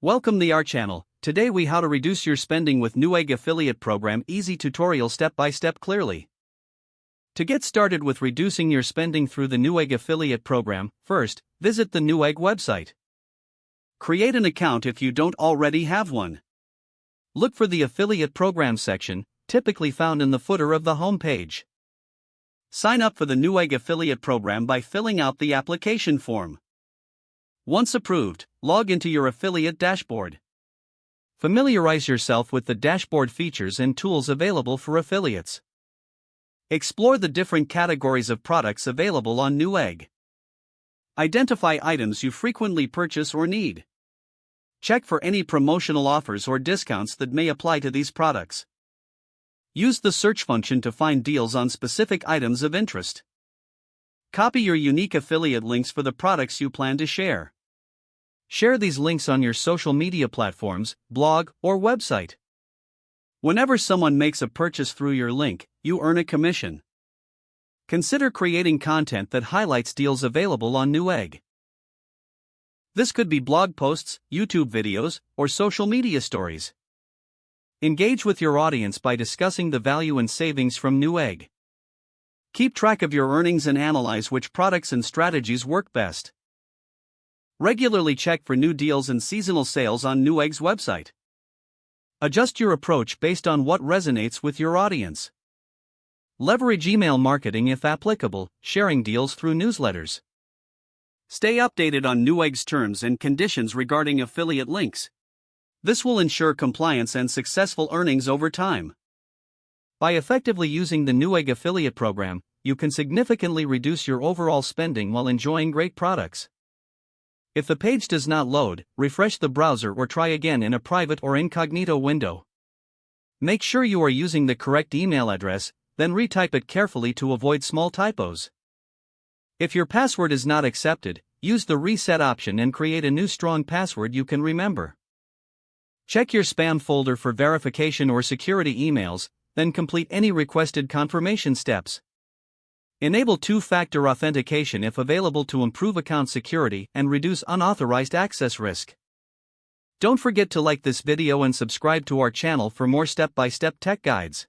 Welcome to our channel. Today we how to reduce your spending with Newegg affiliate program, easy tutorial step by step clearly. To get started with reducing your spending through the Newegg affiliate program, first, visit the Newegg website. Create an account if you don't already have one. Look for the affiliate program section, typically found in the footer of the home page. Sign up for the Newegg affiliate program by filling out the application form. Once approved, log into your affiliate dashboard. Familiarize yourself with the dashboard features and tools available for affiliates. Explore the different categories of products available on Newegg. Identify items you frequently purchase or need. Check for any promotional offers or discounts that may apply to these products. Use the search function to find deals on specific items of interest. Copy your unique affiliate links for the products you plan to share. Share these links on your social media platforms, blog, or website. Whenever someone makes a purchase through your link, you earn a commission. Consider creating content that highlights deals available on Newegg. This could be blog posts, YouTube videos, or social media stories. Engage with your audience by discussing the value and savings from Newegg. Keep track of your earnings and analyze which products and strategies work best. Regularly check for new deals and seasonal sales on Newegg's website. Adjust your approach based on what resonates with your audience. Leverage email marketing if applicable, sharing deals through newsletters. Stay updated on Newegg's terms and conditions regarding affiliate links. This will ensure compliance and successful earnings over time. By effectively using the Newegg affiliate program, you can significantly reduce your overall spending while enjoying great products. If the page does not load, refresh the browser or try again in a private or incognito window. Make sure you are using the correct email address, then retype it carefully to avoid small typos. If your password is not accepted, use the reset option and create a new strong password you can remember. Check your spam folder for verification or security emails, then complete any requested confirmation steps. Enable two-factor authentication if available to improve account security and reduce unauthorized access risk. Don't forget to like this video and subscribe to our channel for more step-by-step tech guides.